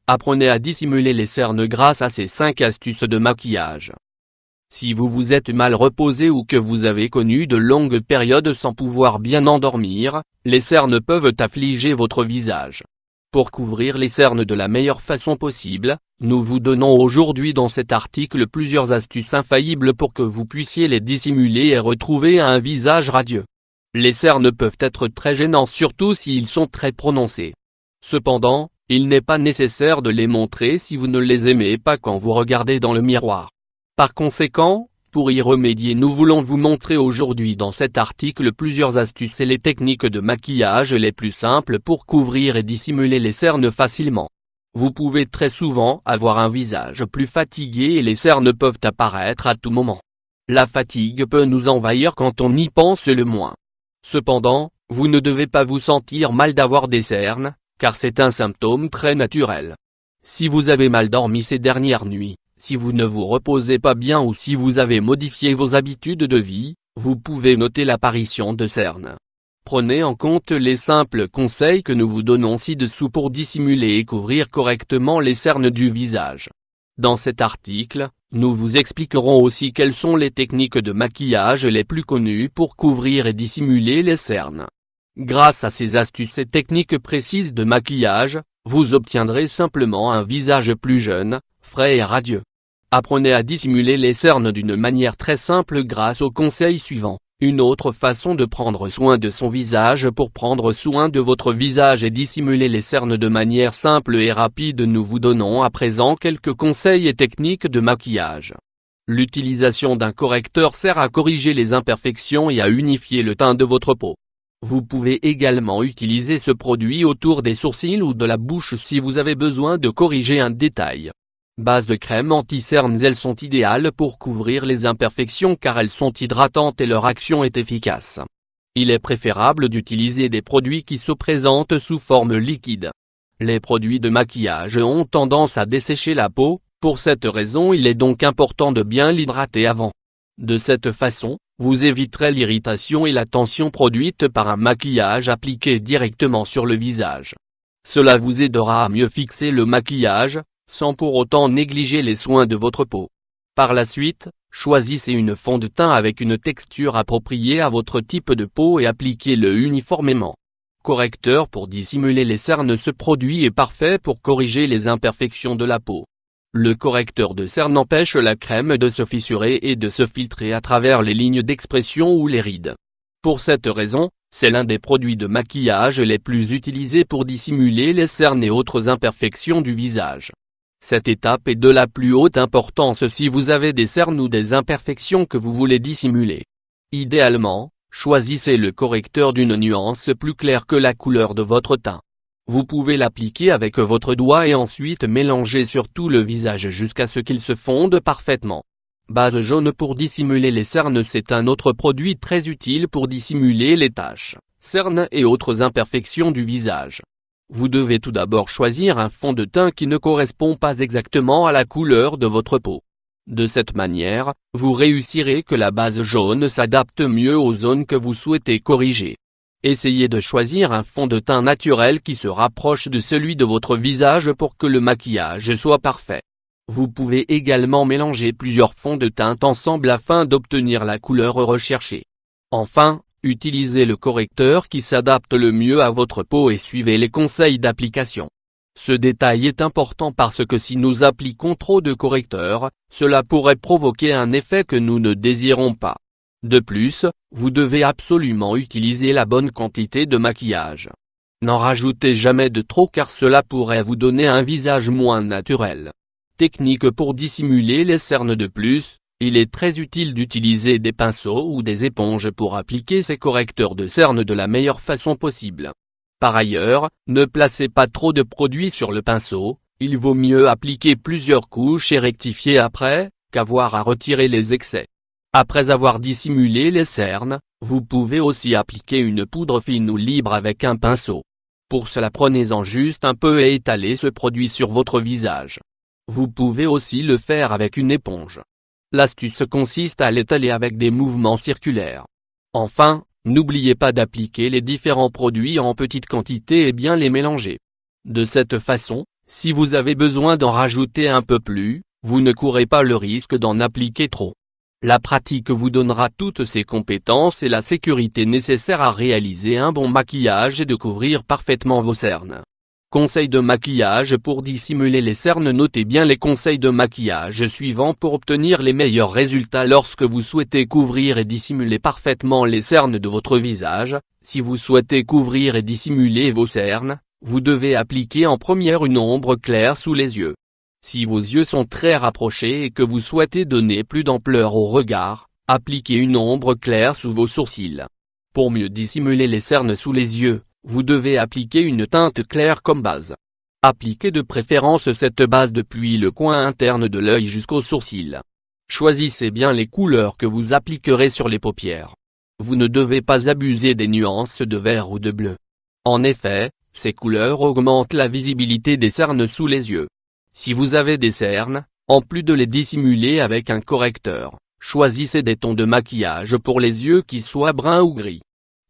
Apprenez à dissimuler les cernes grâce à ces 5 astuces de maquillage. Si vous vous êtes mal reposé ou que vous avez connu de longues périodes sans pouvoir bien endormir, les cernes peuvent affliger votre visage. Pour couvrir les cernes de la meilleure façon possible, nous vous donnons aujourd'hui dans cet article plusieurs astuces infaillibles pour que vous puissiez les dissimuler et retrouver un visage radieux. Les cernes peuvent être très gênants surtout s'ils sont très prononcés. Cependant, il n'est pas nécessaire de les montrer si vous ne les aimez pas quand vous regardez dans le miroir. Par conséquent, pour y remédier nous voulons vous montrer aujourd'hui dans cet article plusieurs astuces et les techniques de maquillage les plus simples pour couvrir et dissimuler les cernes facilement. Vous pouvez très souvent avoir un visage plus fatigué et les cernes peuvent apparaître à tout moment. La fatigue peut nous envahir quand on y pense le moins. Cependant, vous ne devez pas vous sentir mal d'avoir des cernes, car c'est un symptôme très naturel. Si vous avez mal dormi ces dernières nuits, si vous ne vous reposez pas bien ou si vous avez modifié vos habitudes de vie, vous pouvez noter l'apparition de cernes. Prenez en compte les simples conseils que nous vous donnons ci-dessous pour dissimuler et couvrir correctement les cernes du visage. Dans cet article, nous vous expliquerons aussi quelles sont les techniques de maquillage les plus connues pour couvrir et dissimuler les cernes. Grâce à ces astuces et techniques précises de maquillage, vous obtiendrez simplement un visage plus jeune, frais et radieux. Apprenez à dissimuler les cernes d'une manière très simple grâce aux conseils suivants. Une autre façon de prendre soin de son visage. Pour prendre soin de votre visage et dissimuler les cernes de manière simple et rapide, nous vous donnons à présent quelques conseils et techniques de maquillage. L'utilisation d'un correcteur sert à corriger les imperfections et à unifier le teint de votre peau. Vous pouvez également utiliser ce produit autour des sourcils ou de la bouche si vous avez besoin de corriger un détail. Base de crème anti-cernes. Elles sont idéales pour couvrir les imperfections car elles sont hydratantes et leur action est efficace. Il est préférable d'utiliser des produits qui se présentent sous forme liquide. Les produits de maquillage ont tendance à dessécher la peau, pour cette raison il est donc important de bien l'hydrater avant. De cette façon, vous éviterez l'irritation et la tension produite par un maquillage appliqué directement sur le visage. Cela vous aidera à mieux fixer le maquillage, sans pour autant négliger les soins de votre peau. Par la suite, choisissez une fond de teint avec une texture appropriée à votre type de peau et appliquez-le uniformément. Correcteur pour dissimuler les cernes. Ce produit est parfait pour corriger les imperfections de la peau. Le correcteur de cernes empêche la crème de se fissurer et de se filtrer à travers les lignes d'expression ou les rides. Pour cette raison, c'est l'un des produits de maquillage les plus utilisés pour dissimuler les cernes et autres imperfections du visage. Cette étape est de la plus haute importance si vous avez des cernes ou des imperfections que vous voulez dissimuler. Idéalement, choisissez le correcteur d'une nuance plus claire que la couleur de votre teint. Vous pouvez l'appliquer avec votre doigt et ensuite mélanger sur tout le visage jusqu'à ce qu'il se fonde parfaitement. Base jaune pour dissimuler les cernes. C'est un autre produit très utile pour dissimuler les taches, cernes et autres imperfections du visage. Vous devez tout d'abord choisir un fond de teint qui ne correspond pas exactement à la couleur de votre peau. De cette manière, vous réussirez que la base jaune s'adapte mieux aux zones que vous souhaitez corriger. Essayez de choisir un fond de teint naturel qui se rapproche de celui de votre visage pour que le maquillage soit parfait. Vous pouvez également mélanger plusieurs fonds de teint ensemble afin d'obtenir la couleur recherchée. Enfin, utilisez le correcteur qui s'adapte le mieux à votre peau et suivez les conseils d'application. Ce détail est important parce que si nous appliquons trop de correcteurs, cela pourrait provoquer un effet que nous ne désirons pas. De plus, vous devez absolument utiliser la bonne quantité de maquillage. N'en rajoutez jamais de trop car cela pourrait vous donner un visage moins naturel. Technique pour dissimuler les cernes. De plus, il est très utile d'utiliser des pinceaux ou des éponges pour appliquer ces correcteurs de cernes de la meilleure façon possible. Par ailleurs, ne placez pas trop de produits sur le pinceau, il vaut mieux appliquer plusieurs couches et rectifier après, qu'avoir à retirer les excès. Après avoir dissimulé les cernes, vous pouvez aussi appliquer une poudre fine ou libre avec un pinceau. Pour cela prenez-en juste un peu et étalez ce produit sur votre visage. Vous pouvez aussi le faire avec une éponge. L'astuce consiste à l'étaler avec des mouvements circulaires. Enfin, n'oubliez pas d'appliquer les différents produits en petite quantité et bien les mélanger. De cette façon, Si vous avez besoin d'en rajouter un peu plus, vous ne courez pas le risque d'en appliquer trop. La pratique vous donnera toutes ces compétences et la sécurité nécessaire à réaliser un bon maquillage et de couvrir parfaitement vos cernes. Conseils de maquillage pour dissimuler les cernes. Notez bien les conseils de maquillage suivants pour obtenir les meilleurs résultats lorsque vous souhaitez couvrir et dissimuler parfaitement les cernes de votre visage. Si vous souhaitez couvrir et dissimuler vos cernes, vous devez appliquer en première une ombre claire sous les yeux. Si vos yeux sont très rapprochés et que vous souhaitez donner plus d'ampleur au regard, appliquez une ombre claire sous vos sourcils. Pour mieux dissimuler les cernes sous les yeux, vous devez appliquer une teinte claire comme base. Appliquez de préférence cette base depuis le coin interne de l'œil jusqu'aux sourcils. Choisissez bien les couleurs que vous appliquerez sur les paupières. Vous ne devez pas abuser des nuances de vert ou de bleu. En effet, ces couleurs augmentent la visibilité des cernes sous les yeux. Si vous avez des cernes, en plus de les dissimuler avec un correcteur, choisissez des tons de maquillage pour les yeux qui soient bruns ou gris.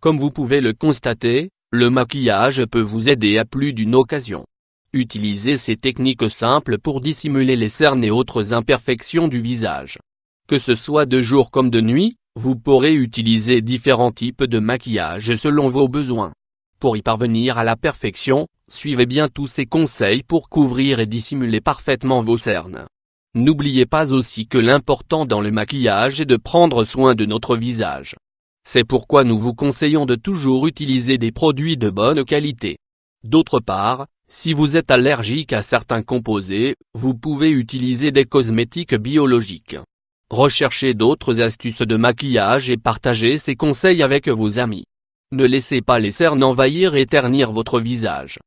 Comme vous pouvez le constater, le maquillage peut vous aider à plus d'une occasion. Utilisez ces techniques simples pour dissimuler les cernes et autres imperfections du visage. Que ce soit de jour comme de nuit, vous pourrez utiliser différents types de maquillage selon vos besoins. Pour y parvenir à la perfection, suivez bien tous ces conseils pour couvrir et dissimuler parfaitement vos cernes. N'oubliez pas aussi que l'important dans le maquillage est de prendre soin de notre visage. C'est pourquoi nous vous conseillons de toujours utiliser des produits de bonne qualité. D'autre part, si vous êtes allergique à certains composés, vous pouvez utiliser des cosmétiques biologiques. Recherchez d'autres astuces de maquillage et partagez ces conseils avec vos amis. Ne laissez pas les cernes envahir et ternir votre visage.